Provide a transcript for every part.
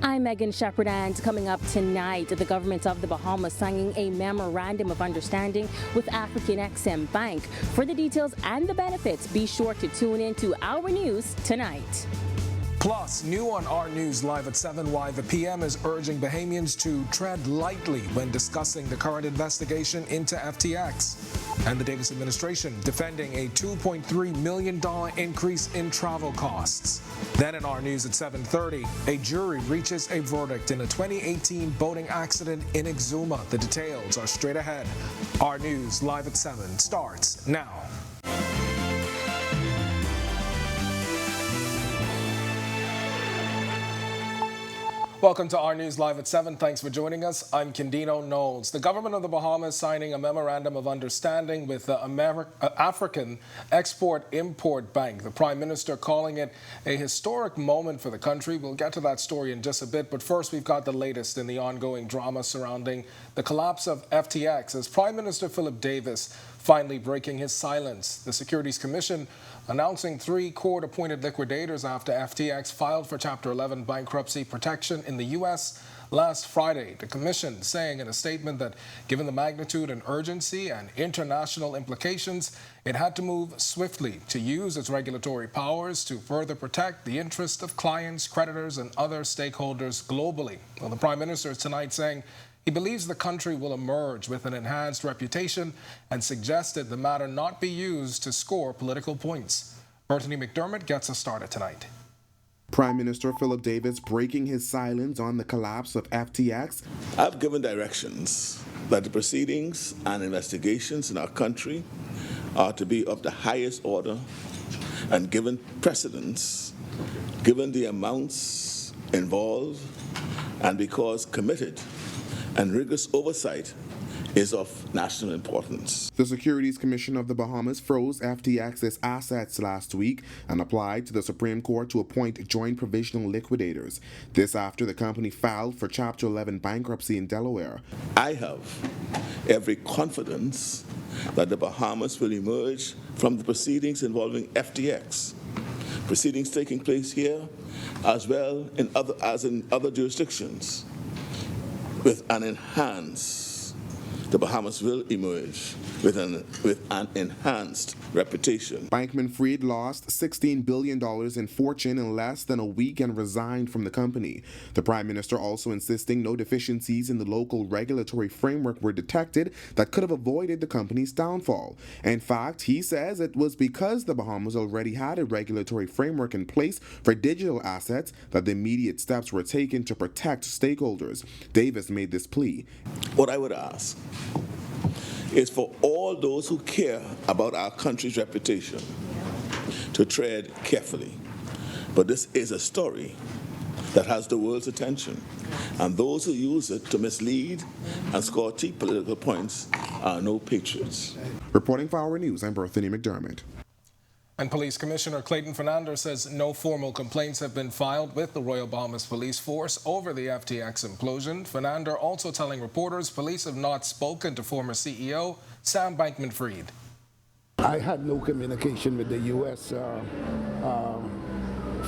I'm Megan Shepard, and coming up tonight, the government of the Bahamas signing a memorandum of understanding with African Exim Bank. For the details and the benefits, be sure to tune in to Our News tonight. Plus, new on Our News Live at 7, why the PM is urging Bahamians to tread lightly when discussing the current investigation into FTX. And the Davis administration defending a $2.3 million increase in travel costs. Then in Our News at 7:30, a jury reaches a verdict in a 2018 boating accident in Exuma. The details are straight ahead. Our News Live at 7 starts now. Welcome to Our News Live at 7. Thanks for joining us. I'm Kendino Knowles. The government of the Bahamas signing a memorandum of understanding with the African Export-Import Bank. The Prime Minister calling it a historic moment for the country. We'll get to that story in just a bit, but first we've got the latest in the ongoing drama surrounding the collapse of FTX as Prime Minister Philip Davis finally breaking his silence. The Securities Commission announcing 3 court-appointed liquidators after FTX filed for Chapter 11 bankruptcy protection in the U.S. last Friday. The Commission saying in a statement that given the magnitude and urgency and international implications, it had to move swiftly to use its regulatory powers to further protect the interest of clients, creditors, and other stakeholders globally. Well, the Prime Minister is tonight saying he believes the country will emerge with an enhanced reputation and suggested the matter not be used to score political points. Bertany McDermott gets us started tonight. Prime Minister Philip Davis breaking his silence on the collapse of FTX. I've given directions that the proceedings and investigations in our country are to be of the highest order and given precedence, given the amounts involved, and because committed and rigorous oversight is of national importance. The Securities Commission of the Bahamas froze FTX's assets last week and applied to the Supreme Court to appoint joint provisional liquidators. This after the company filed for Chapter 11 bankruptcy in Delaware. I have every confidence that the Bahamas will emerge from the proceedings involving FTX. Proceedings taking place here as well in other jurisdictions. With an enhanced, the Bahamas will emerge with an enhanced reputation. Bankman-Fried lost $16 billion in fortune in less than a week and resigned from the company. The Prime Minister also insisting no deficiencies in the local regulatory framework were detected that could have avoided the company's downfall. In fact, he says it was because the Bahamas already had a regulatory framework in place for digital assets that the immediate steps were taken to protect stakeholders. Davis made this plea. What I would ask is for all those who care about our country's reputation to tread carefully. But this is a story that has the world's attention, and those who use it to mislead and score cheap political points are no patriots. Reporting for Our News, I'm Bertany McDermott. And Police Commissioner Clayton Fernandez says no formal complaints have been filed with the Royal Bahamas Police Force over the FTX implosion. Fernandez also telling reporters police have not spoken to former CEO Sam Bankman-Fried. I had no communication with the U.S.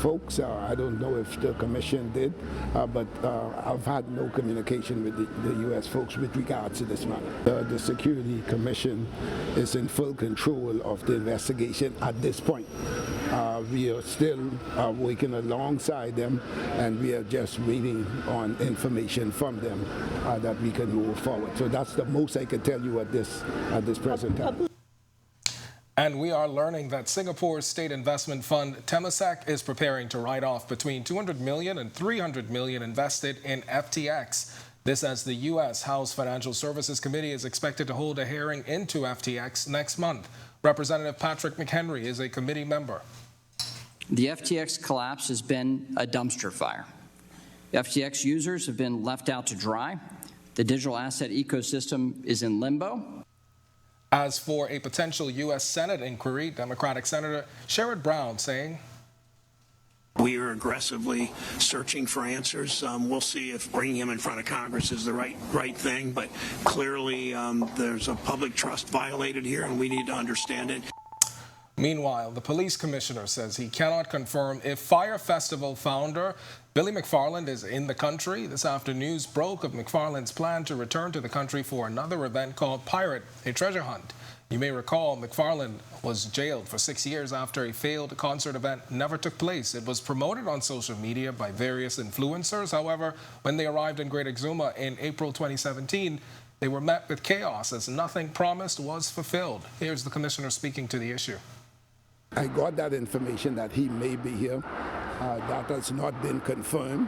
Folks. I don't know if the commission did, but I've had no communication with the U.S. folks with regards to this matter. The Security Commission is in full control of the investigation at this point. We are still working alongside them, and we are just waiting on information from them that we can move forward. So that's the most I can tell you at this present time. And we are learning that Singapore's state investment fund Temasek is preparing to write off between $200 million and $300 million invested in FTX. This as the U.S. House Financial Services Committee is expected to hold a hearing into FTX next month. Representative Patrick McHenry is a committee member. The FTX collapse has been a dumpster fire. FTX users have been left out to dry. The digital asset ecosystem is in limbo. As for a potential U.S. Senate inquiry, Democratic Senator Sherrod Brown saying, we are aggressively searching for answers. We'll see if bringing him in front of Congress is the right thing, but clearly there's a public trust violated here, and we need to understand it. Meanwhile, the police commissioner says he cannot confirm if Fire Festival founder Billy McFarland is in the country. This afternoon, news broke of McFarland's plan to return to the country for another event called Pirate, a Treasure Hunt. You may recall McFarland was jailed for 6 years after a failed concert event never took place. It was promoted on social media by various influencers. However, when they arrived in Great Exuma in April 2017, they were met with chaos as nothing promised was fulfilled. Here's the commissioner speaking to the issue. I got that information that he may be here. That has not been confirmed,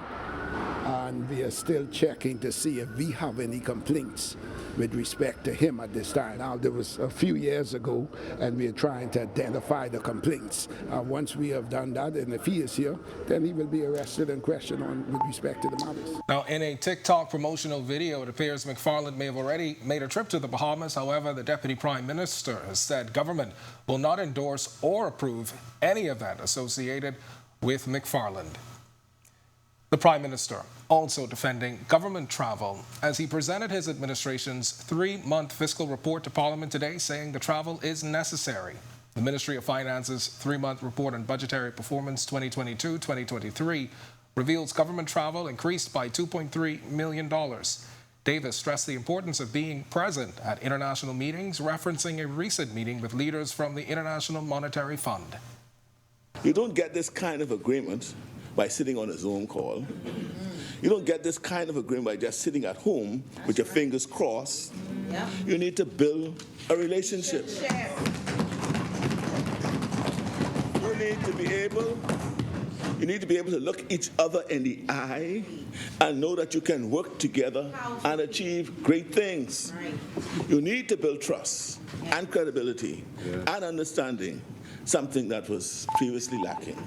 and we are still checking to see if we have any complaints with respect to him at this time. Now, there was a few years ago, and we are trying to identify the complaints. Once we have done that, and if he is here, then he will be arrested and questioned on with respect to the matters. Now, in a TikTok promotional video, it appears McFarland may have already made a trip to the Bahamas. However, the Deputy Prime Minister has said government will not endorse or approve any event associated with McFarland. The Prime Minister also defending government travel as he presented his administration's 3-month fiscal report to Parliament today, saying the travel is necessary. The Ministry of Finance's 3-month report on budgetary performance 2022-2023 reveals government travel increased by $2.3 million. Davis stressed the importance of being present at international meetings, referencing a recent meeting with leaders from the International Monetary Fund. You don't get this kind of agreement by sitting on a Zoom call. You don't get this kind of agreement by just sitting at home with your fingers crossed. You need to build a relationship. You need to be able to look each other in the eye and know that you can work together and achieve great things. You need to build trust and credibility and understanding, something that was previously lacking.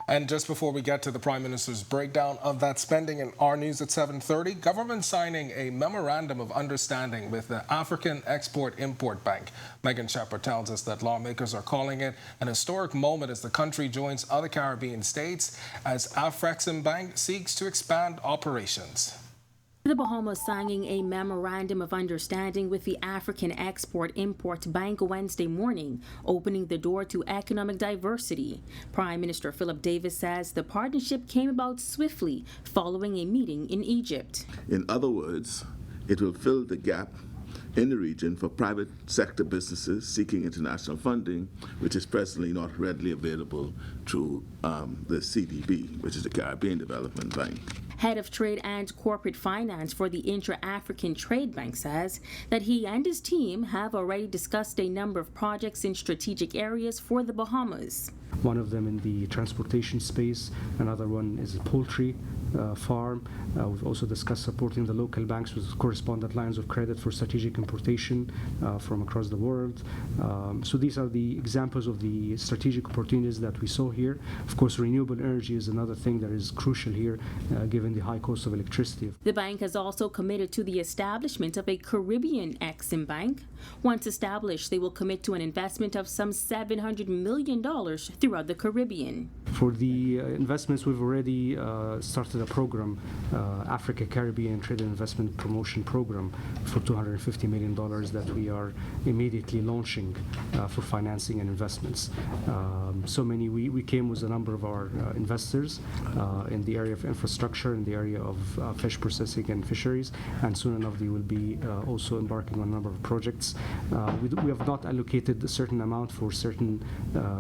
And just before we get to the Prime Minister's breakdown of that spending in our news at 7:30, government signing a memorandum of understanding with the African Export-Import Bank. Megan Shepherd tells us that lawmakers are calling it an historic moment as the country joins other Caribbean states as Afrexim Bank seeks to expand operations. The Bahamas signing a memorandum of understanding with the African Export-Import Bank Wednesday morning, opening the door to economic diversity. Prime Minister Philip Davis says the partnership came about swiftly following a meeting in Egypt. In other words, it will fill the gap in the region for private sector businesses seeking international funding, which is presently not readily available through the CDB, which is the Caribbean Development Bank. Head of Trade and Corporate Finance for the Intra-African Trade Bank says that he and his team have already discussed a number of projects in strategic areas for the Bahamas. One of them in the transportation space, another one is a poultry farm. We've also discussed supporting the local banks with correspondent lines of credit for strategic importation from across the world. So these are the examples of the strategic opportunities that we saw here. Of course, renewable energy is another thing that is crucial here, given the high cost of electricity. The bank has also committed to the establishment of a Caribbean Exim Bank. Once established, they will commit to an investment of some $700 million throughout the Caribbean. For the investments, we've already started a program, Africa Caribbean Trade and Investment Promotion Program, for $250 million that we are immediately launching for financing and investments. We came with a number of our investors in the area of infrastructure, in the area of fish processing and fisheries, and soon enough they will be also embarking on a number of projects. We have not allocated a certain amount for certain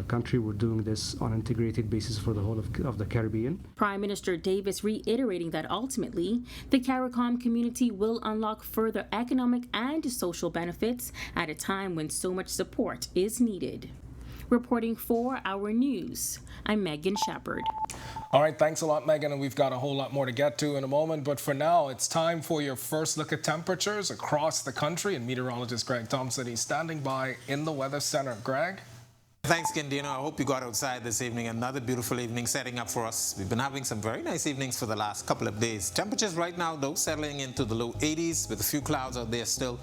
country. We're doing this on an integrated basis for the whole of the Caribbean. Prime Minister Davis reiterating that ultimately the CARICOM community will unlock further economic and social benefits at a time when so much support is needed. Reporting for Our News, I'm Megan Shepherd. All right, thanks a lot, Megan, and we've got a whole lot more to get to in a moment. But for now, it's time for your first look at temperatures across the country. And meteorologist Greg Thompson, he's standing by in the Weather Center. Greg? Thanks, Kendino. I hope you got outside this evening. Another beautiful evening setting up for us. We've been having some very nice evenings for the last couple of days. Temperatures right now, though, settling into the low 80s with a few clouds out there still.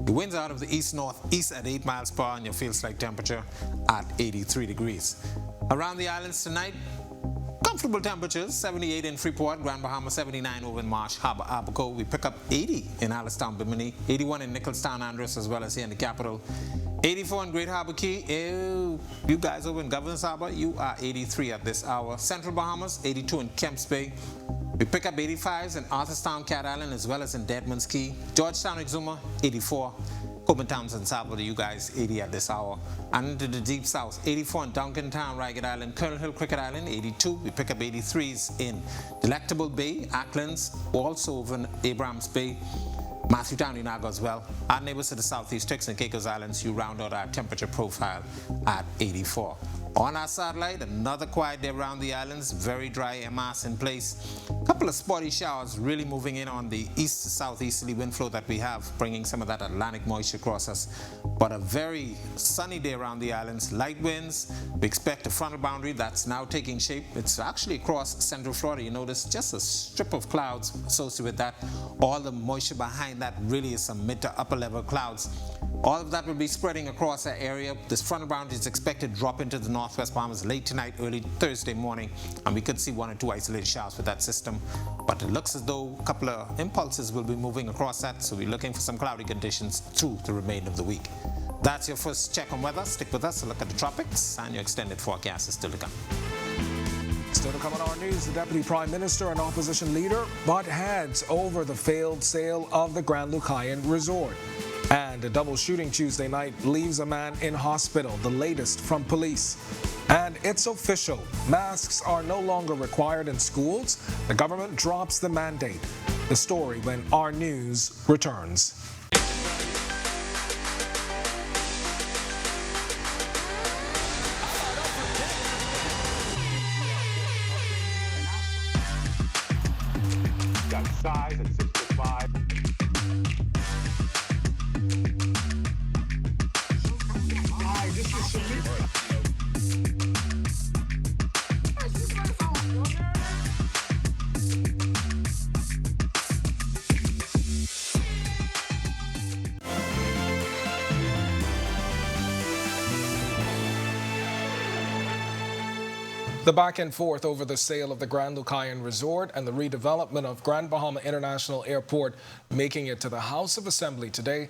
The winds out of the east-northeast at 8 miles per hour and your feels-like temperature at 83 degrees. Around the islands tonight, comfortable temperatures, 78 in Freeport, Grand Bahama, 79 over in Marsh Harbor, Abaco. We pick up 80 in Alistown, Bimini, 81 in Nicholstown, Andros, as well as here in the capital. 84 in Great Harbor Key. You guys over in Governors Harbor, you are 83 at this hour. Central Bahamas, 82 in Kemps Bay. We pick up 85s in Arthurstown, Cat Island, as well as in Deadman's Key. Georgetown, Exuma, 84. Coburn Townsend, Salvador, you guys, 80 at this hour. And into the deep south, 84 in Duncantown, Ragged Island, Colonel Hill, Cricket Island, 82. We pick up 83s in Delectable Bay, Acklands, also over in Abrams Bay, Matthewtown, Unaga as well. Our neighbors to the southeast, Turks and Caicos Islands, you round out our temperature profile at 84. On our satellite, another quiet day around the islands, very dry mass in place. A couple of spotty showers really moving in on the east to southeasterly wind flow that we have, bringing some of that Atlantic moisture across us. But a very sunny day around the islands, light winds. We expect a frontal boundary that's now taking shape. It's actually across central Florida. You notice just a strip of clouds associated with that. All the moisture behind that really is some mid to upper level clouds. All of that will be spreading across our area. This frontal boundary is expected to drop into the northwest Bahamas late tonight, early Thursday morning, and we could see 1 or 2 isolated showers with that system. But it looks as though a couple of impulses will be moving across that, so we're looking for some cloudy conditions through the remainder of the week. That's your first check on weather. Stick with us to look at the tropics, and your extended forecast is still to come. Still to come on our news, the Deputy Prime Minister and opposition leader butt heads over the failed sale of the Grand Lucayan Resort. And a double shooting Tuesday night leaves a man in hospital, the latest from police. And it's official, masks are no longer required in schools. The government drops the mandate. The story when Our News returns. Got size at 6'5". The back and forth over the sale of the Grand Lucayan Resort and the redevelopment of Grand Bahama International Airport making it to the House of Assembly today.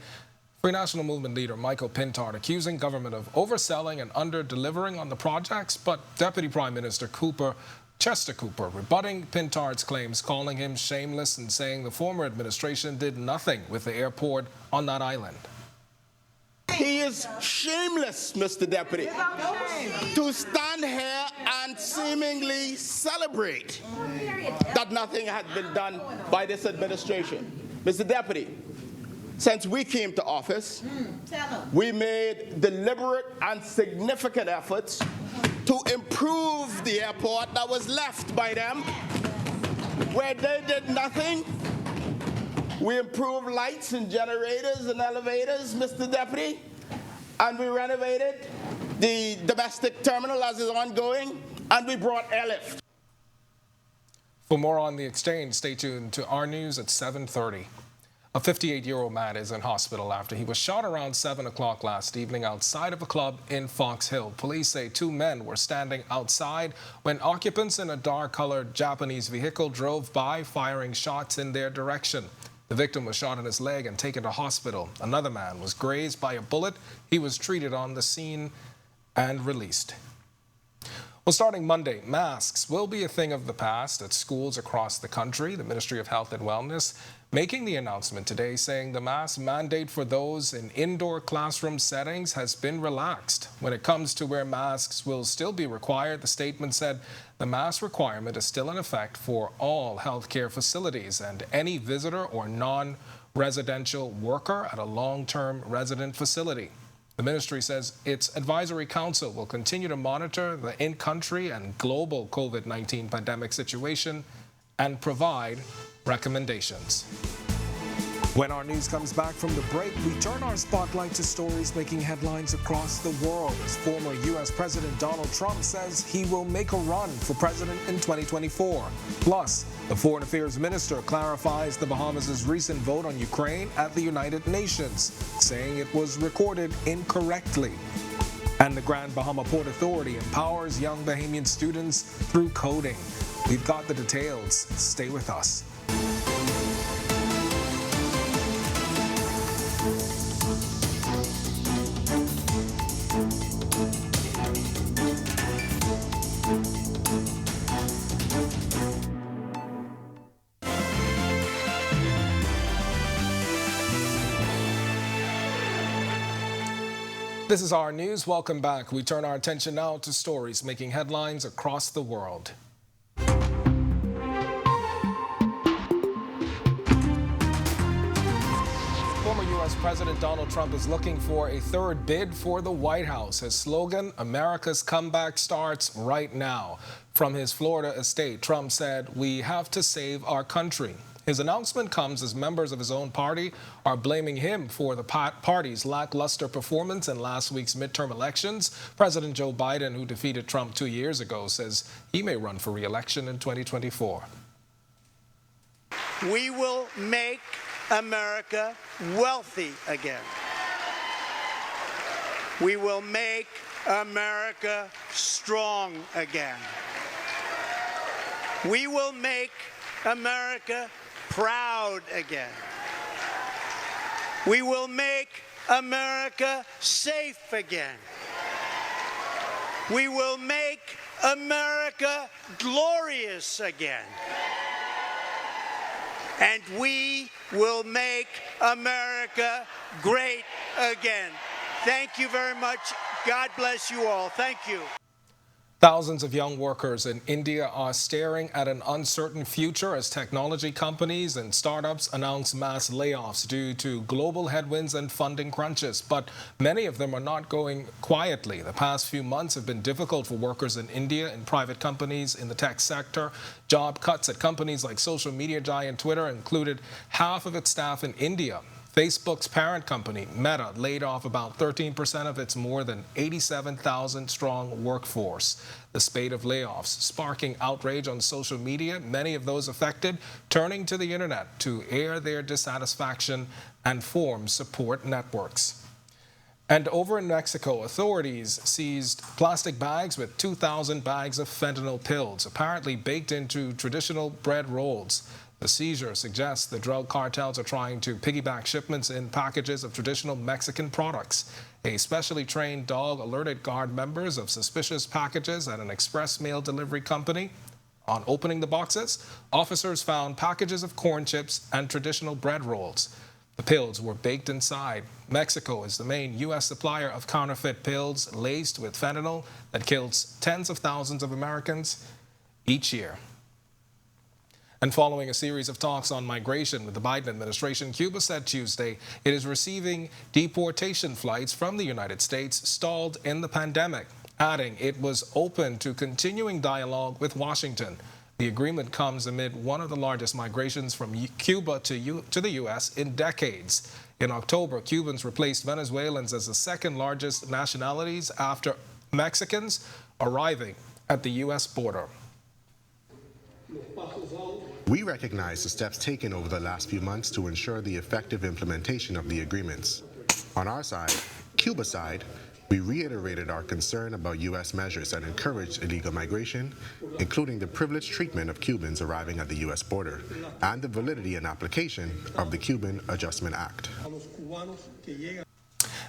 Free National Movement leader Michael Pintard accusing government of overselling and under-delivering on the projects, but Deputy Prime Minister Chester Cooper rebutting Pintard's claims, calling him shameless and saying the former administration did nothing with the airport on that island. He is shameless, Mr. Deputy, to stand here and seemingly celebrate that nothing had been done by this administration. Mr. Deputy, since we came to office, we made deliberate and significant efforts to improve the airport that was left by them, where they did nothing. We improved lights and generators and elevators, Mr. Deputy, and we renovated the domestic terminal as is ongoing, and we brought airlift. For more on the exchange, stay tuned to Our News at 7:30. A 58-year-old man is in hospital after he was shot around 7 o'clock last evening outside of a club in Fox Hill. Police say 2 men were standing outside when occupants in a dark-colored Japanese vehicle drove by, firing shots in their direction. The victim was shot in his leg and taken to hospital. Another man was grazed by a bullet. He was treated on the scene and released. Well, starting Monday, masks will be a thing of the past at schools across the country. The Ministry of Health and Wellness making the announcement today, saying the mask mandate for those in indoor classroom settings has been relaxed. When it comes to where masks will still be required, the statement said the mask requirement is still in effect for all healthcare facilities and any visitor or non-residential worker at a long-term resident facility. The ministry says its advisory council will continue to monitor the in-country and global COVID-19 pandemic situation and provide recommendations. When Our News comes back from the break, we turn our spotlight to stories making headlines across the world as former U.S. President Donald Trump says he will make a run for president in 2024. Plus, the Foreign Affairs Minister clarifies the Bahamas' recent vote on Ukraine at the United Nations, saying it was recorded incorrectly. And the Grand Bahama Port Authority empowers young Bahamian students through coding. We've got the details. Stay with us. This is our news. Welcome back. We turn our attention now to stories making headlines across the world. Former U.S. President Donald Trump is looking for a third bid for the White House. His slogan, "America's comeback starts right now." From his Florida estate, Trump said, "We have to save our country." His announcement comes as members of his own party are blaming him for the party's lackluster performance in last week's midterm elections. President Joe Biden, who defeated Trump 2 years ago, says he may run for re-election in 2024. We will make America wealthy again. We will make America strong again. We will make America proud again. We will make America safe again. We will make America glorious again. And we will make America great again. Thank you very much. God bless you all. Thank you. Thousands of young workers in India are staring at an uncertain future as technology companies and startups announce mass layoffs due to global headwinds and funding crunches. But many of them are not going quietly. The past few months have been difficult for workers in India and private companies in the tech sector. Job cuts at companies like social media giant Twitter included half of its staff in India. Facebook's parent company, Meta, laid off about 13% of its more than 87,000-strong workforce. The spate of layoffs sparking outrage on social media, many of those affected turning to the internet to air their dissatisfaction and form support networks. And over in Mexico, authorities seized plastic bags with 2,000 bags of fentanyl pills, apparently baked into traditional bread rolls. The seizure suggests the drug cartels are trying to piggyback shipments in packages of traditional Mexican products. A specially trained dog alerted guard members of suspicious packages at an express mail delivery company. On opening the boxes, officers found packages of corn chips and traditional bread rolls. The pills were baked inside. Mexico is the main U.S. supplier of counterfeit pills laced with fentanyl that kills tens of thousands of Americans each year. And following a series of talks on migration with the Biden administration, Cuba said Tuesday it is receiving deportation flights from the United States stalled in the pandemic, adding it was open to continuing dialogue with Washington. The agreement comes amid one of the largest migrations from Cuba to the U.S. in decades. In October, Cubans replaced Venezuelans as the second largest nationalities after Mexicans arriving at the U.S. border. We recognize the steps taken over the last few months to ensure the effective implementation of the agreements. On our side, Cuba's side, we reiterated our concern about U.S. measures that encourage illegal migration, including the privileged treatment of Cubans arriving at the U.S. border, and the validity and application of the Cuban Adjustment Act.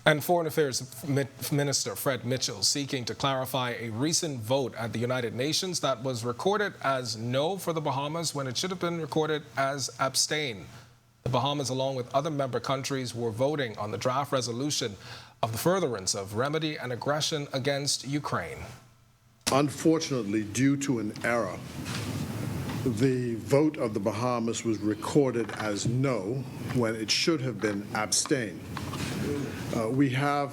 And Foreign Affairs Minister Fred Mitchell seeking to clarify a recent vote at the United Nations that was recorded as no for the Bahamas when it should have been recorded as abstain. The Bahamas, along with other member countries, were voting on the draft resolution of the furtherance of remedy and aggression against Ukraine. Unfortunately, due to an error, the vote of the Bahamas was recorded as no when it should have been abstain. We have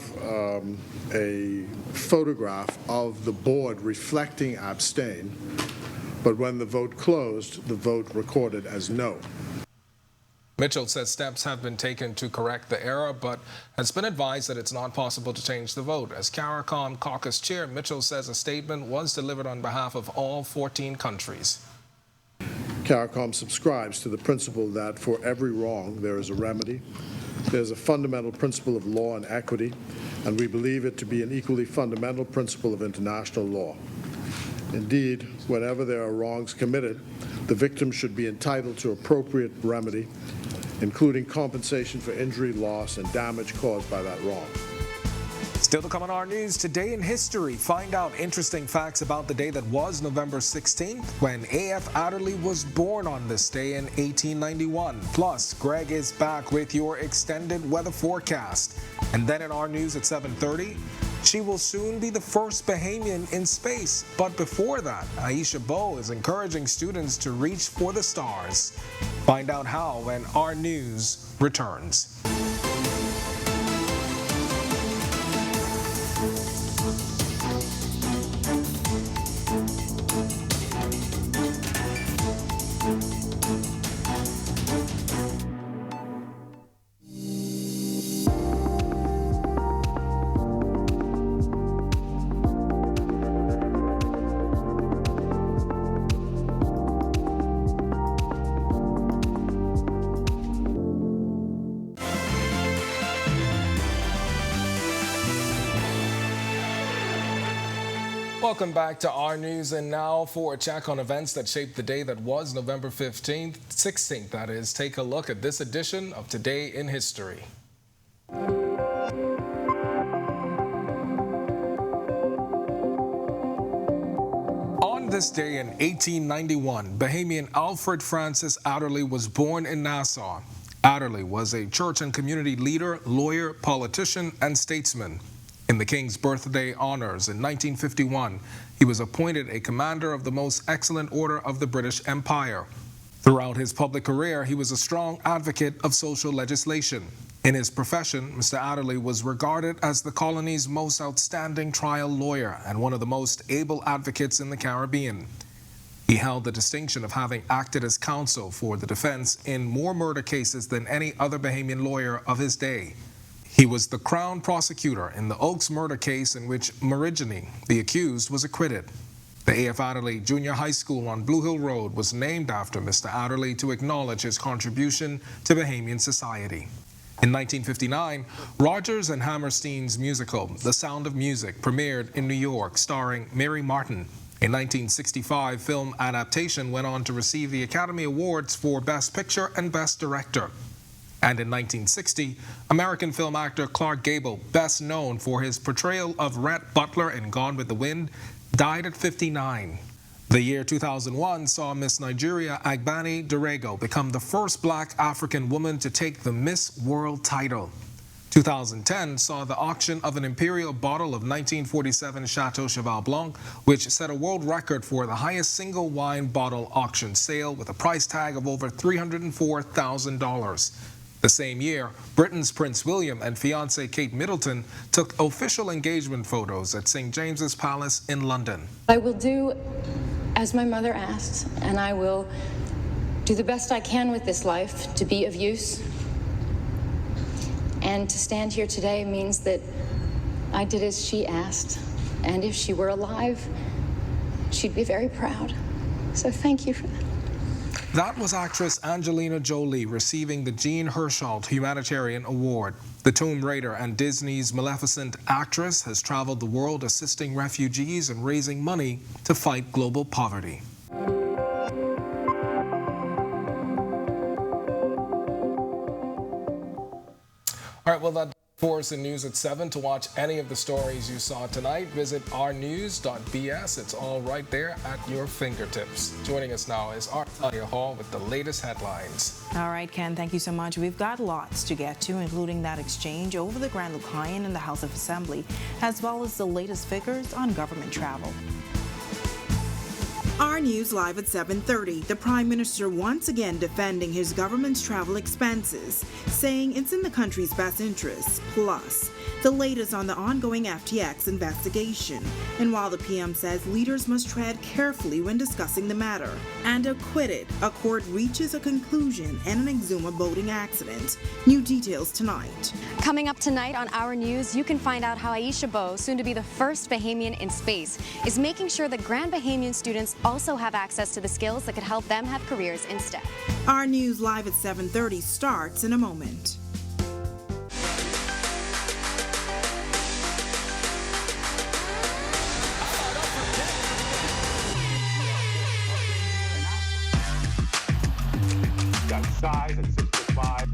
a photograph of the board reflecting abstain, but when the vote closed, the vote recorded as no. Mitchell says steps have been taken to correct the error, but has been advised that it's not possible to change the vote. As CARICOM caucus chair, Mitchell says a statement was delivered on behalf of all 14 countries. CARICOM subscribes to the principle that for every wrong there is a remedy. There's a fundamental principle of law and equity, and we believe it to be an equally fundamental principle of international law. Indeed, whenever there are wrongs committed, the victim should be entitled to appropriate remedy, including compensation for injury, loss, and damage caused by that wrong. Still to come on our news, today in history, find out interesting facts about the day that was November 16th, when A.F. Adderley was born on this day in 1891. Plus, Greg is back with your extended weather forecast. And then in our news at 7:30, she will soon be the first Bahamian in space. But before that, Aisha Bowe is encouraging students to reach for the stars. Find out how when our news returns. Welcome back to our news, and now for a check on events that shaped the day that was November 16th, that is. Take a look at this edition of Today in History. On this day in 1891, Bahamian Alfred Francis Adderley was born in Nassau. Adderley was a church and community leader, lawyer, politician, and statesman. In the King's birthday honors in 1951, he was appointed a commander of the Most Excellent Order of the British Empire. Throughout his public career, he was a strong advocate of social legislation. In his profession, Mr. Adderley was regarded as the colony's most outstanding trial lawyer and one of the most able advocates in the Caribbean. He held the distinction of having acted as counsel for the defense in more murder cases than any other Bahamian lawyer of his day. He was the Crown prosecutor in the Oaks murder case in which Marigny, the accused, was acquitted. The A.F. Adderley Junior High School on Blue Hill Road was named after Mr. Adderley to acknowledge his contribution to Bahamian society. In 1959, Rodgers and Hammerstein's musical, The Sound of Music, premiered in New York, starring Mary Martin. A 1965 film adaptation went on to receive the Academy Awards for Best Picture and Best Director. And in 1960, American film actor Clark Gable, best known for his portrayal of Rhett Butler in Gone with the Wind, died at 59. The year 2001 saw Miss Nigeria Agbani Dorego become the first black African woman to take the Miss World title. 2010 saw the auction of an imperial bottle of 1947 Chateau Cheval Blanc, which set a world record for the highest single wine bottle auction sale with a price tag of over $304,000. The same year, Britain's Prince William and fiancée Kate Middleton took official engagement photos at St. James's Palace in London. I will do as my mother asked, and I will do the best I can with this life to be of use. And to stand here today means that I did as she asked, and if she were alive, she'd be very proud. So thank you for that. That was actress Angelina Jolie receiving the Jean Hersholt Humanitarian Award. The Tomb Raider and Disney's Maleficent actress has traveled the world assisting refugees and raising money to fight global poverty. All right, well, that's for us in News at 7. To watch any of the stories you saw tonight, visit ournews.bs. It's all right there at your fingertips. Joining us now is Artalia Hall with the latest headlines. All right, Ken, thank you so much. We've got lots to get to, including that exchange over the Grand Lucayan in the House of Assembly, as well as the latest figures on government travel. Our news live at 7:30. The Prime Minister once again defending his government's travel expenses, saying it's in the country's best interests. Plus, the latest on the ongoing FTX investigation. And while the PM says leaders must tread carefully when discussing the matter. And acquitted, a court reaches a conclusion in an Exuma boating accident. New details tonight. Coming up tonight on Our News, you can find out how Aisha Bowe, soon to be the first Bahamian in space, is making sure that Grand Bahamian students also have access to the skills that could help them have careers instead. Our news live at 7:30 starts in a moment. Got size at 6'5".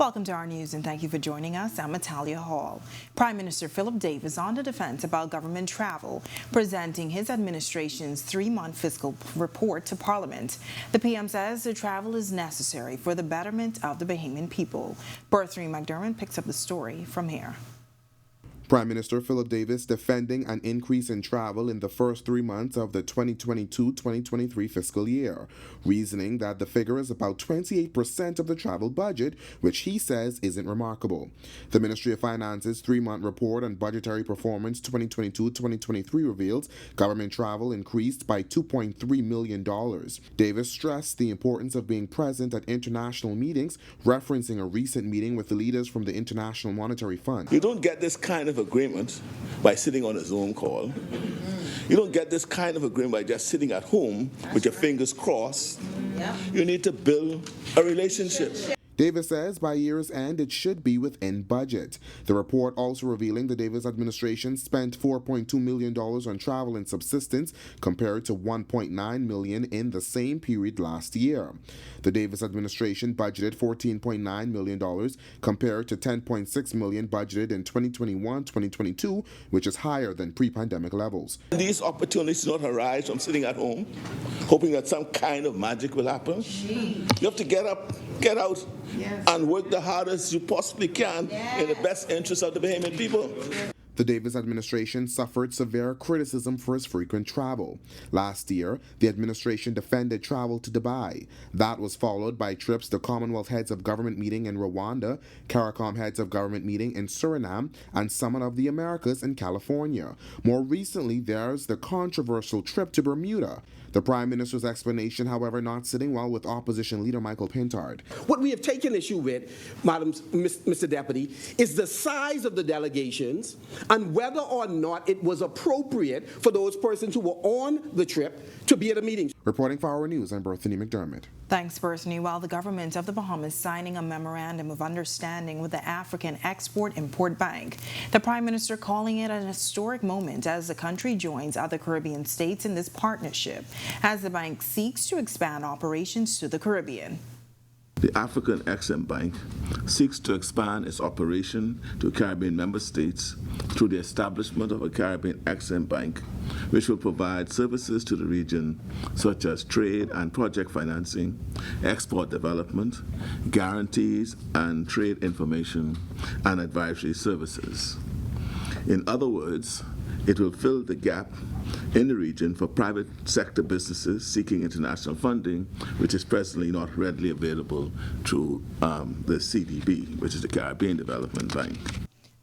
Welcome to our news and thank you for joining us. I'm Natalia Hall. Prime Minister Philip Davis on the defense about government travel, presenting his administration's 3-month fiscal report to Parliament. The PM says the travel is necessary for the betterment of the Bahamian people. Berthany McDermott picks up the story from here. Prime Minister Philip Davis defending an increase in travel in the first 3 months of the 2022-2023 fiscal year, reasoning that the figure is about 28% of the travel budget, which he says isn't remarkable. The Ministry of Finance's 3-month report on budgetary performance 2022-2023 reveals government travel increased by $2.3 million. Davis stressed the importance of being present at international meetings, referencing a recent meeting with the leaders from the International Monetary Fund. You don't get this kind of agreement by sitting on a Zoom call. You don't get this kind of agreement by just sitting at home with your fingers crossed. You need to build a relationship. Davis says by year's end it should be within budget. The report also revealing the Davis administration spent $4.2 million on travel and subsistence compared to $1.9 million in the same period last year. The Davis administration budgeted $14.9 million compared to $10.6 million budgeted in 2021-2022, which is higher than pre-pandemic levels. These opportunities do not arise from sitting at home, hoping that some kind of magic will happen. You have to get up, get out, and work the hardest you possibly can in the best interest of the Bahamian people. The Davis administration suffered severe criticism for its frequent travel. Last year, the administration defended travel to Dubai. That was followed by trips to Commonwealth Heads of Government meeting in Rwanda, CARICOM Heads of Government meeting in Suriname, and Summit of the Americas in California. More recently, there's the controversial trip to Bermuda. The Prime Minister's explanation, however, not sitting well with opposition leader Michael Pintard. What we have taken issue with, Mr. Deputy, is the size of the delegations and whether or not it was appropriate for those persons who were on the trip to be at a meeting. Reporting for Our News, I'm Berthany McDermott. Thanks, Berthany. While the government of the Bahamas signing a memorandum of understanding with the African Export-Import Bank, the Prime Minister calling it an historic moment as the country joins other Caribbean states in this partnership, as the bank seeks to expand operations to the Caribbean. The African Export Bank seeks to expand its operation to Caribbean member states through the establishment of a Caribbean Export Bank, which will provide services to the region such as trade and project financing, export development, guarantees and trade information, and advisory services. In other words, it will fill the gap in the region for private sector businesses seeking international funding, which is presently not readily available through the CDB, which is the Caribbean Development Bank.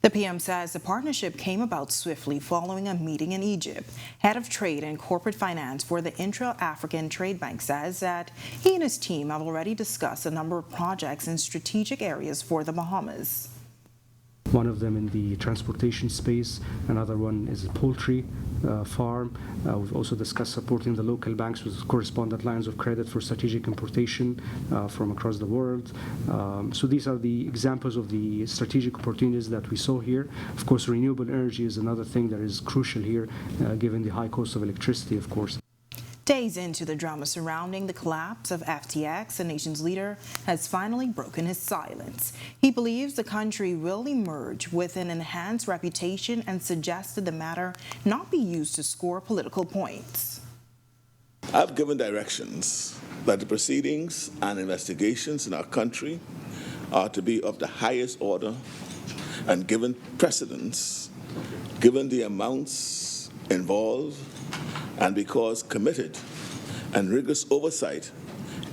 The PM says the partnership came about swiftly following a meeting in Egypt. Head of Trade and Corporate Finance for the Intra-African Trade Bank says that he and his team have already discussed a number of projects in strategic areas for the Bahamas. One of them in the transportation space, another one is a poultry farm. We've also discussed supporting the local banks with correspondent lines of credit for strategic importation from across the world. So these are the examples of the strategic opportunities that we saw here. Of course, renewable energy is another thing that is crucial here, given the high cost of electricity, of course. Days into the drama surrounding the collapse of FTX, the nation's leader has finally broken his silence. He believes the country will emerge with an enhanced reputation and suggested the matter not be used to score political points. I've given directions that the proceedings and investigations in our country are to be of the highest order and given precedence, given the amounts involved, and because committed and rigorous oversight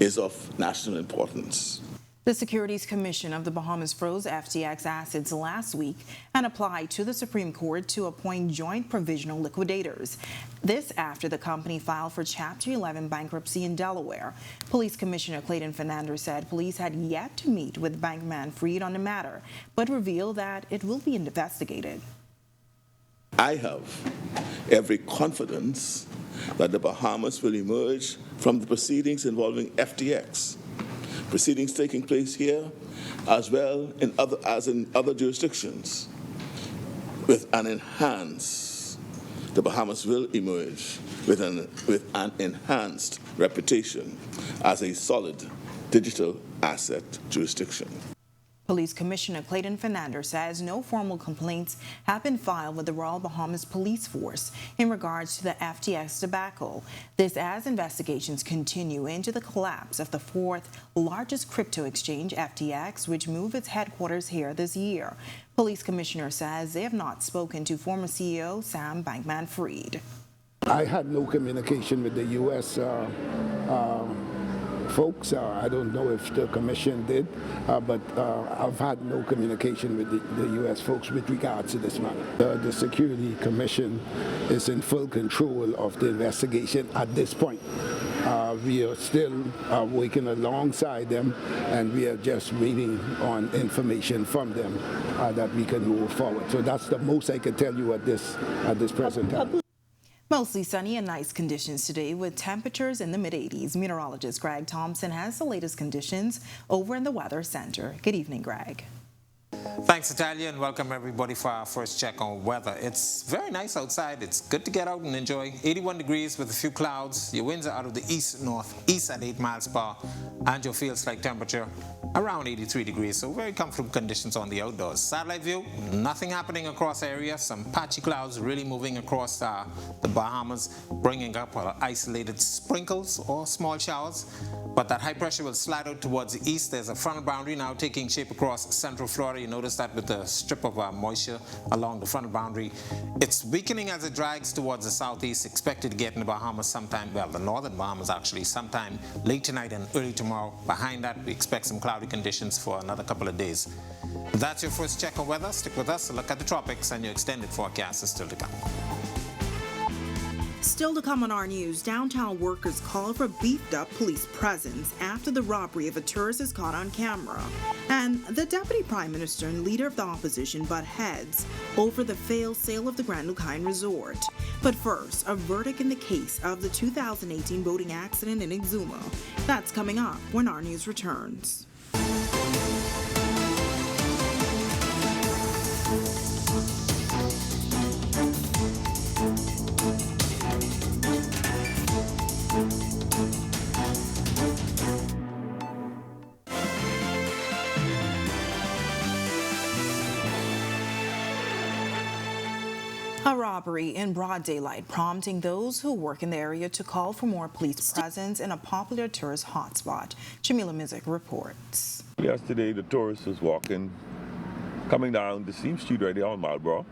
is of national importance. The Securities Commission of the Bahamas froze FTX assets last week and applied to the Supreme Court to appoint joint provisional liquidators. This after the company filed for Chapter 11 bankruptcy in Delaware. Police Commissioner Clayton Fernandez said police had yet to meet with Bank Manfred on the matter, but revealed that it will be investigated. I have every confidence that the Bahamas will emerge from the proceedings involving FTX, proceedings taking place here as well as in other jurisdictions, with an enhanced, the Bahamas will emerge with an enhanced reputation as a solid digital asset jurisdiction. Police Commissioner Clayton Fernandez says no formal complaints have been filed with the Royal Bahamas Police Force in regards to the FTX debacle. This as investigations continue into the collapse of the fourth largest crypto exchange, FTX, which moved its headquarters here this year. Police Commissioner says they have not spoken to former CEO Sam Bankman-Fried. I had no communication with the U.S. Folks. I don't know if the commission did, but I've had no communication with the U.S. folks with regards to this matter. The Security Commission is in full control of the investigation at this point. We are still working alongside them, and we are just waiting on information from them that we can move forward. So that's the most I can tell you at this present time. Mostly sunny and nice conditions today with temperatures in the mid-80s. Meteorologist Greg Thompson has the latest conditions over in the Weather Center. Good evening, Greg. Thanks, Natalia, and welcome everybody for our first check on weather. It's very nice outside. It's good to get out and enjoy. 81 degrees with a few clouds. Your winds are out of the east-northeast at 8 miles per hour, and your feels-like temperature around 83 degrees, so very comfortable conditions on the outdoors. Satellite view, nothing happening across area. Some patchy clouds really moving across the Bahamas, bringing up isolated sprinkles or small showers. But that high pressure will slide out towards the east. There's a frontal boundary now taking shape across central Florida. You notice that with the strip of moisture along the frontal boundary. It's weakening as it drags towards the southeast, expected to get in the Bahamas sometime, well, the northern Bahamas actually, sometime late tonight and early tomorrow. Behind that, we expect some cloudy conditions for another couple of days. That's your first check on weather. Stick with us, look at the tropics, and your extended forecast is still to come. Still to come on our news, downtown workers call for beefed up police presence after the robbery of a tourist is caught on camera. And the Deputy Prime Minister and leader of the opposition butt heads over the failed sale of the Grand Lucine Resort. But first, a verdict in the case of the 2018 boating accident in Exuma. That's coming up when our news returns. A robbery in broad daylight, prompting those who work in the area to call for more police presence in a popular tourist hotspot. Jamila Mizik reports. Yesterday, the tourist was coming down the same street right there on Marlborough,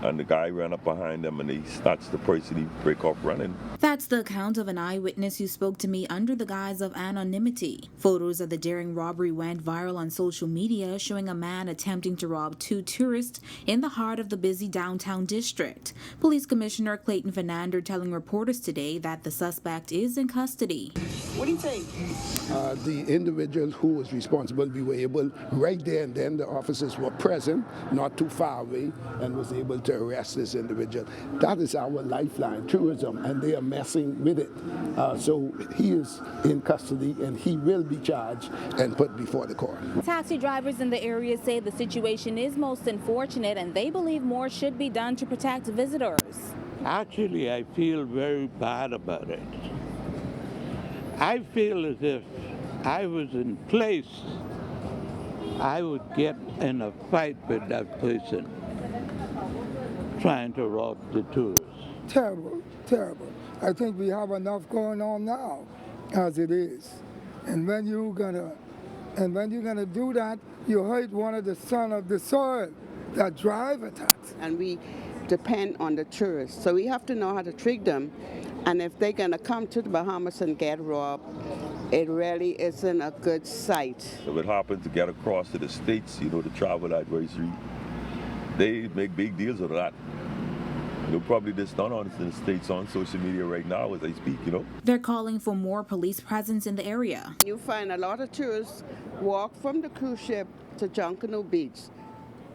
and the guy ran up behind them and he snatched the purse and he break off running. That's the account of an eyewitness who spoke to me under the guise of anonymity. Photos of the daring robbery went viral on social media, showing a man attempting to rob two tourists in the heart of the busy downtown district. Police Commissioner Clayton Fernandez telling reporters today that the suspect is in custody. What do you think? The individual who was responsible, we were able, right there and then, the officers were present, not too far away, and was able to arrest this individual. That is our lifeline, tourism, and they are messing with it. So he is in custody, and he will be charged and put before the court. Taxi drivers in the area say the situation is most unfortunate, and they believe more should be done to protect visitors. Actually, I feel very bad about it. I feel as if I was in place, I would get in a fight with that person trying to rob the tourists. Terrible, terrible. I think we have enough going on now as it is. And when you're gonna do that, you hurt one of the sons of the soil that drive a taxi. And we depend on the tourists, so we have to know how to treat them. And if they're gonna come to the Bahamas and get robbed, it really isn't a good sight. If it happens to get across to the States, the travel advisory, they make big deals of that. They'll probably just done on in the States on social media right now as I speak, They're calling for more police presence in the area. You find a lot of tourists walk from the cruise ship to Junkanoo Beach.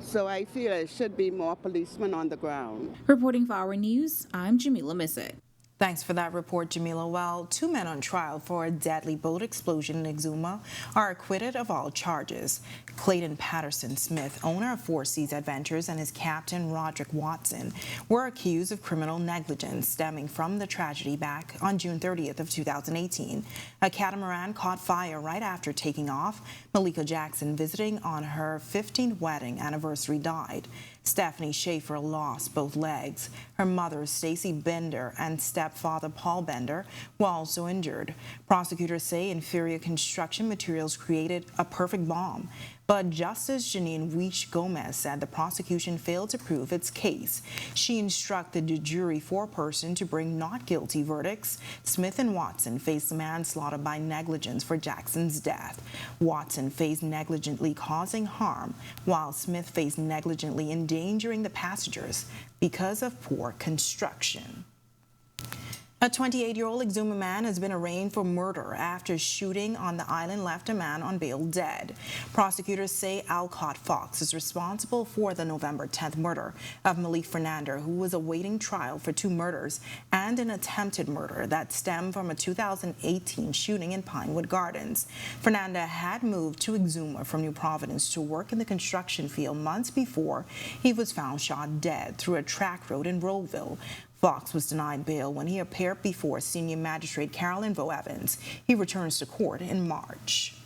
So I feel there should be more policemen on the ground. Reporting for Our News, I'm Jamila Mizik. Thanks for that report, Jamila. Well, 2 men on trial for a deadly boat explosion in Exuma are acquitted of all charges. Clayton Patterson Smith, owner of Four Seas Adventures, and his captain, Roderick Watson, were accused of criminal negligence stemming from the tragedy back on June 30th of 2018. A catamaran caught fire right after taking off. Malika Jackson, visiting on her 15th wedding anniversary, died. Stephanie Schaefer lost both legs. Her mother, Stacy Bender, and stepfather, Paul Bender, were also injured. Prosecutors say inferior construction materials created a perfect bomb. But Justice Janine Weich Gomez said the prosecution failed to prove its case. She instructed the jury foreperson to bring not guilty verdicts. Smith and Watson faced manslaughter by negligence for Jackson's death. Watson faced negligently causing harm, while Smith faced negligently endangering the passengers because of poor construction. A 28-year-old Exuma man has been arraigned for murder after shooting on the island left a man on bail dead. Prosecutors say Alcott Fox is responsible for the November 10th murder of Malik Fernandez, who was awaiting trial for 2 murders and an attempted murder that stemmed from a 2018 shooting in Pinewood Gardens. Fernandez had moved to Exuma from New Providence to work in the construction field months before he was found shot dead through a track road in Rollville. Fox was denied bail when he appeared before Senior Magistrate Carolyn Vo Evans. He returns to court in March.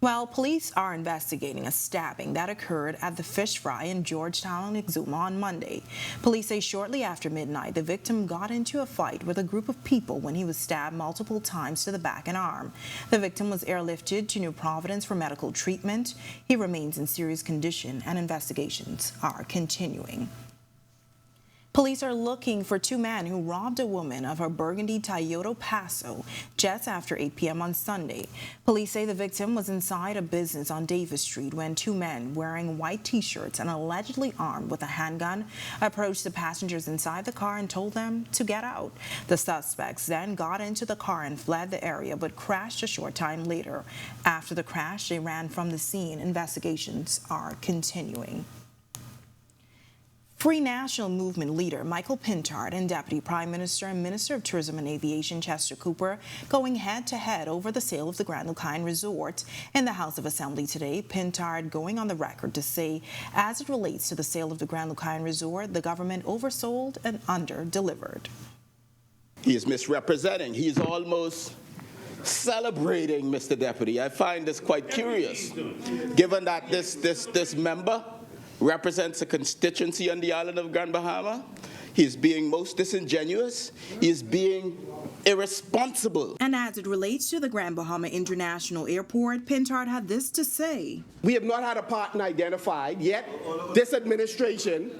Well, police are investigating a stabbing that occurred at the Fish Fry in Georgetown, Exuma on Monday. Police say shortly after midnight, the victim got into a fight with a group of people when he was stabbed multiple times to the back and arm. The victim was airlifted to New Providence for medical treatment. He remains in serious condition, and investigations are continuing. Police are looking for 2 men who robbed a woman of her burgundy Toyota Passo just after 8 p.m. on Sunday. Police say the victim was inside a business on Davis Street when 2 men wearing white T-shirts and allegedly armed with a handgun approached the passengers inside the car and told them to get out. The suspects then got into the car and fled the area but crashed a short time later. After the crash, they ran from the scene. Investigations are continuing. Free National Movement leader Michael Pintard and Deputy Prime Minister and Minister of Tourism and Aviation Chester Cooper going head-to-head over the sale of the Grand Lucayne Resort in the House of Assembly today. Pintard going on the record to say, as it relates to the sale of the Grand Lucayne Resort, the government oversold and under-delivered. He is misrepresenting. He is almost celebrating, Mr. Deputy. I find this quite curious, given that this member represents a constituency on the island of Grand Bahama. He's being most disingenuous. He's being irresponsible. And as it relates to the Grand Bahama International Airport, Pintard had this to say. We have not had a partner identified yet. This administration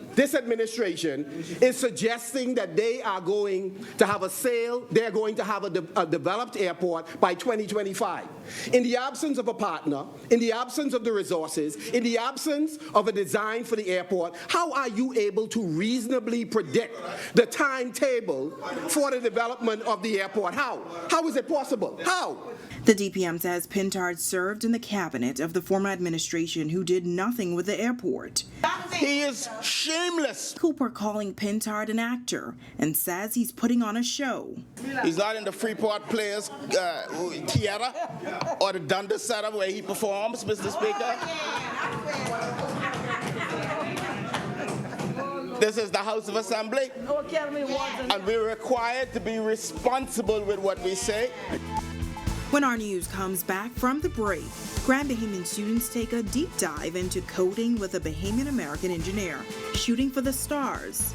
is suggesting that they are going to have a sale. They're going to have a developed airport by 2025. In the absence of a partner, in the absence of the resources, in the absence of a design for the airport, how are you able to reasonably predict the timetable for the development of the airport? How? How is it possible? How? The DPM says Pintard served in the cabinet of the former administration who did nothing with the airport. He is shameless. Cooper calling Pintard an actor and says he's putting on a show. He's not in the Freeport Players Theater or the Dundas setup where he performs, Mr. Speaker. This is the House of Assembly, and we're required to be responsible with what we say. When our news comes back from the break, Grand Bahamian students take a deep dive into coding with a Bahamian-American engineer, shooting for the stars.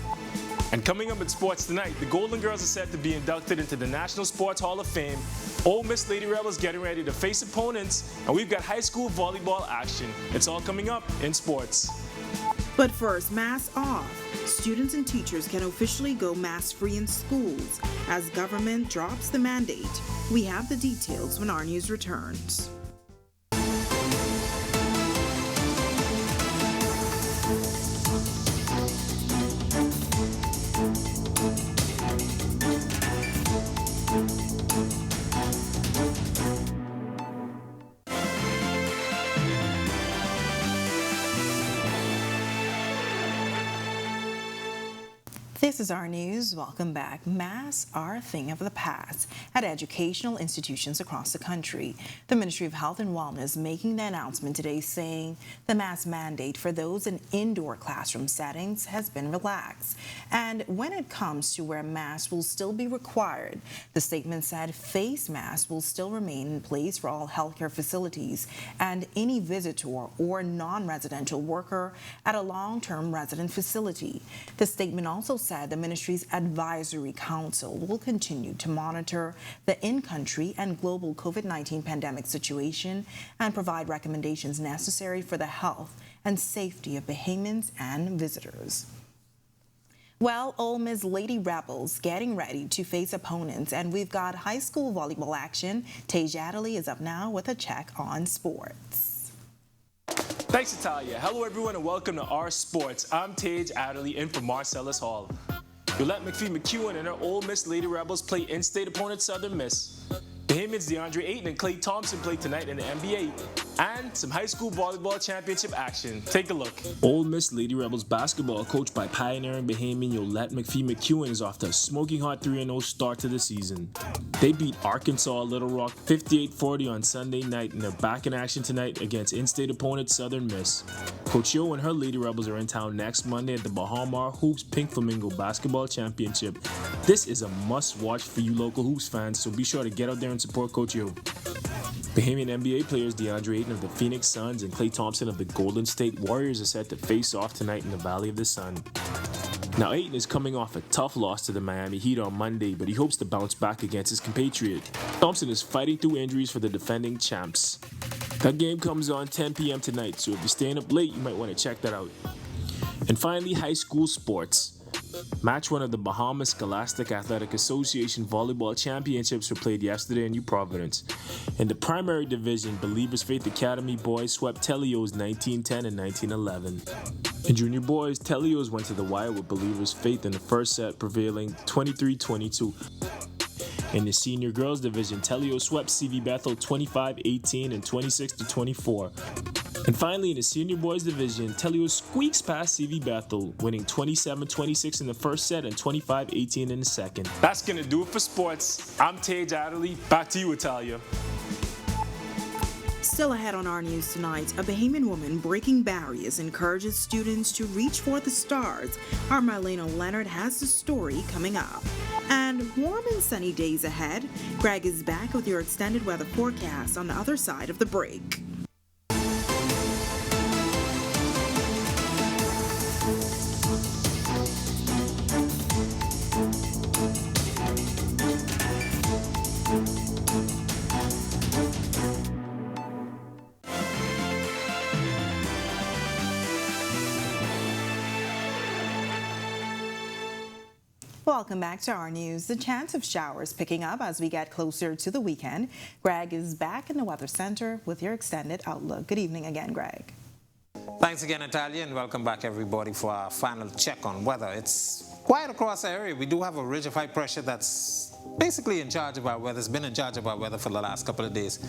And coming up in sports tonight, the Golden Girls are set to be inducted into the National Sports Hall of Fame. Ole Miss Lady Rebels getting ready to face opponents, and we've got high school volleyball action. It's all coming up in sports. But first, masks off. Students and teachers can officially go mask-free in schools as government drops the mandate. We have the details when our news returns. This is our news. Welcome back. Masks are a thing of the past at educational institutions across the country. The Ministry of Health and Wellness making the announcement today saying the mask mandate for those in indoor classroom settings has been relaxed. And when it comes to where masks will still be required, the statement said face masks will still remain in place for all healthcare facilities and any visitor or non-residential worker at a long-term resident facility. The statement also said the ministry's advisory council will continue to monitor the in-country and global COVID-19 pandemic situation and provide recommendations necessary for the health and safety of Bahamians and visitors. Well, Ole Miss Lady Rebels getting ready to face opponents, and we've got high school volleyball action. Tage Adderley is up now with a check on sports. Thanks, Natalia. Hello, everyone, and welcome to Our Sports. I'm Tage Adderley in for Marcellus Hall. Yolette McPhee-McEwen and her Ole Miss Lady Rebels play in-state opponent Southern Miss. Bahamians DeAndre Ayton and Clay Thompson play tonight in the NBA. And some high school volleyball championship action. Take a look. Ole Miss Lady Rebels basketball, coached by pioneering Bahamian Yolette McPhee-McEwen, is off to a smoking hot 3-0 start to the season. They beat Arkansas Little Rock 58-40 on Sunday night, and they're back in action tonight against in-state opponent Southern Miss. Coach Yo and her Lady Rebels are in town next Monday at the Bahamas Hoops Pink Flamingo Basketball Championship. This is a must-watch for you local Hoops fans, so be sure to get out there and support Coach Yo. Bahamian NBA players DeAndre Ayton of the Phoenix Suns and Clay Thompson of the Golden State Warriors are set to face off tonight in the Valley of the Sun. Now, Ayton is coming off a tough loss to the Miami Heat on Monday, but he hopes to bounce back against his compatriot. Thompson is fighting through injuries for the defending champs. That game comes on 10 p.m. tonight, so if you're staying up late, you might want to check that out. And finally, high school sports. Match 1 of the Bahamas Scholastic Athletic Association Volleyball Championships were played yesterday in New Providence. In the primary division, Believers Faith Academy boys swept Telios 19-10 and 19-11. In junior boys, Telios went to the wire with Believers Faith in the first set, prevailing 23-22. In the senior girls division, Telios swept CV Bethel 25-18 and 26-24. And finally, in the senior boys division, Telios squeaks past CV Bethel, winning 27-26 in the first set and 25-18 in the second. That's going to do it for sports. I'm Tage Adderley. Back to you, Italia. Still ahead on our news tonight, a Bahamian woman breaking barriers encourages students to reach for the stars. Our Marlena Leonard has the story coming up. And warm and sunny days ahead. Greg is back with your extended weather forecast on the other side of the break. Welcome back to our news. The chance of showers picking up as we get closer to the weekend. Greg is back in the Weather Center with your extended outlook. Good evening again, Greg. Thanks again, Natalia, and welcome back, everybody, for our final check on weather. It's quiet across the area. We do have a ridge of high pressure that's basically in charge of our weather. It's been in charge of our weather for the last couple of days.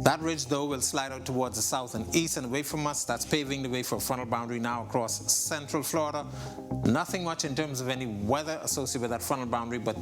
That ridge, though, will slide out towards the south and east and away from us. That's paving the way for a frontal boundary now across central Florida. Nothing much in terms of any weather associated with that frontal boundary, but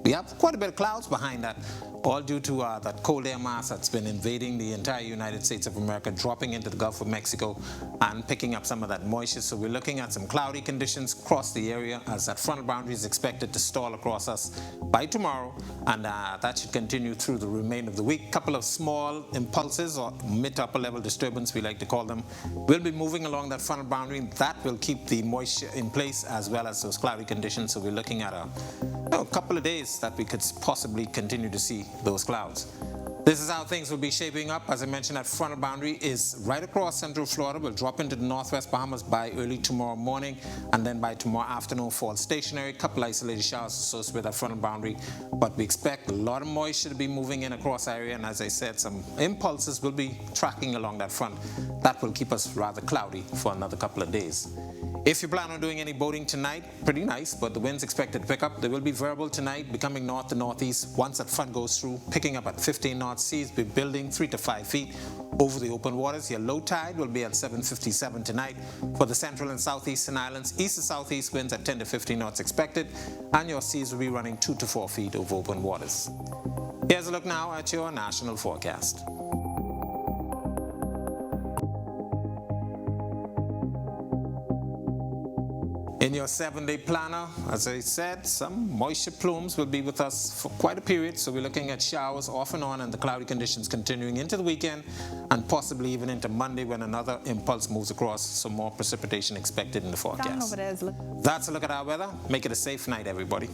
we have quite a bit of clouds behind that, all due to that cold air mass that's been invading the entire United States of America, dropping into the Gulf of Mexico and picking up some of that moisture. So we're looking at some cloudy conditions across the area as that frontal boundary is expected to stall across us by tomorrow, and that should continue through the remainder of the week. Couple of small impulses, or mid to upper level disturbance we like to call them, will be moving along that frontal boundary. That will keep the moisture in place as well as those cloudy conditions. So we're looking at a couple of days that we could possibly continue to see those clouds. This is how things will be shaping up. As I mentioned, that frontal boundary is right across central Florida. We'll drop into the northwest Bahamas by early tomorrow morning, and then by tomorrow afternoon fall stationary. Couple isolated showers associated with that frontal boundary, but we expect a lot of moisture to be moving in across the area, and as I said, some impulses will be tracking along that front. That will keep us rather cloudy for another couple of days. If you plan on doing any boating tonight, pretty nice, but the wind's expected to pick up. They will be variable tonight, becoming north to northeast once that front goes through, picking up at 15 knots. Seas be building 3 to 5 feet over the open waters. Your low tide will be at 7:57 tonight. For the central and southeastern islands, east to southeast winds at 10 to 15 knots expected, and your seas will be running 2 to 4 feet over open waters. Here's a look now at your national forecast. In your 7-day planner, as I said, some moisture plumes will be with us for quite a period, so we're looking at showers off and on and the cloudy conditions continuing into the weekend and possibly even into Monday when another impulse moves across, so more precipitation expected in the forecast. That's a look at our weather. Make it a safe night, everybody.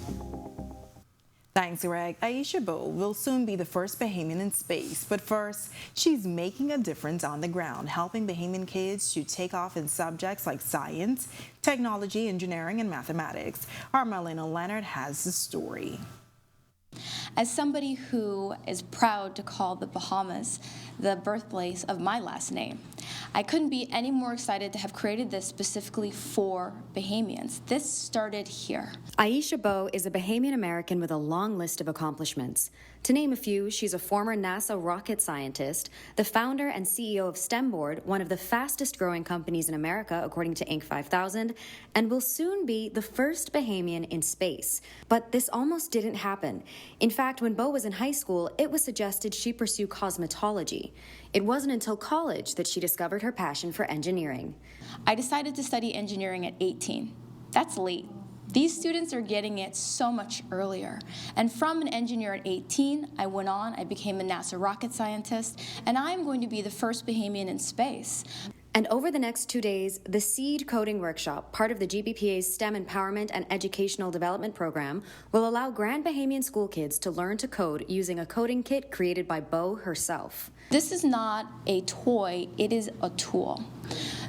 Thanks, Greg. Aisha Bowe will soon be the first Bahamian in space, but first, she's making a difference on the ground, helping Bahamian kids to take off in subjects like science, technology, engineering, and mathematics. Our Marlena Leonard has the story. As somebody who is proud to call the Bahamas the birthplace of my last name, I couldn't be any more excited to have created this specifically for Bahamians. This started here. Aisha Bowe is a Bahamian American with a long list of accomplishments. To name a few, she's a former NASA rocket scientist, the founder and CEO of STEMboard, one of the fastest growing companies in America according to Inc. 5000, and will soon be the first Bahamian in space. But this almost didn't happen. In fact, when Bowe was in high school, it was suggested she pursue cosmetology. It wasn't until college that she discovered her passion for engineering. I decided to study engineering at 18. That's late. These students are getting it so much earlier. And from an engineer at 18, I went on, I became a NASA rocket scientist, and I'm going to be the first Bahamian in space. And over the next 2 days, the Seed Coding Workshop, part of the GBPA's STEM Empowerment and Educational Development Program, will allow Grand Bahamian school kids to learn to code using a coding kit created by Bowe herself. This is not a toy, it is a tool.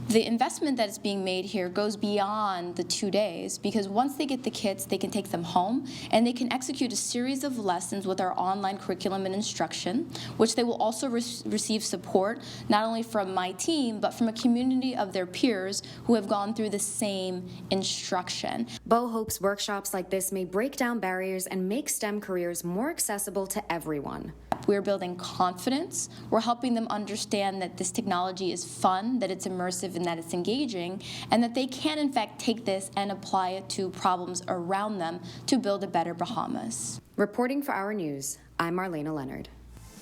The investment that is being made here goes beyond the 2 days because once they get the kits, they can take them home and they can execute a series of lessons with our online curriculum and instruction, which they will also receive support not only from my team, but from a community of their peers who have gone through the same instruction. Bowe hopes workshops like this may break down barriers and make STEM careers more accessible to everyone. We're building confidence. We're helping them understand that this technology is fun, that it's immersive, and that it's engaging, and that they can, in fact, take this and apply it to problems around them to build a better Bahamas. Reporting for Our News, I'm Marlena Leonard.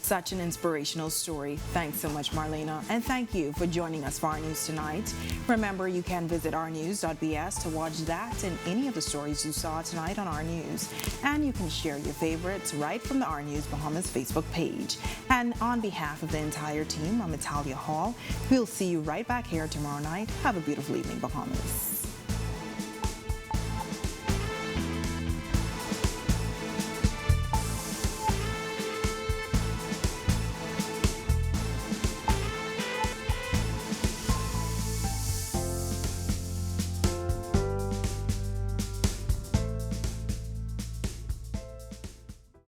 Such an inspirational story. Thanks so much, Marlena. And thank you for joining us for Our News tonight. Remember, you can visit ournews.bs to watch that and any of the stories you saw tonight on Our News. And you can share your favorites right from the Our News Bahamas Facebook page. And on behalf of the entire team, I'm Natalia Hall. We'll see you right back here tomorrow night. Have a beautiful evening, Bahamas.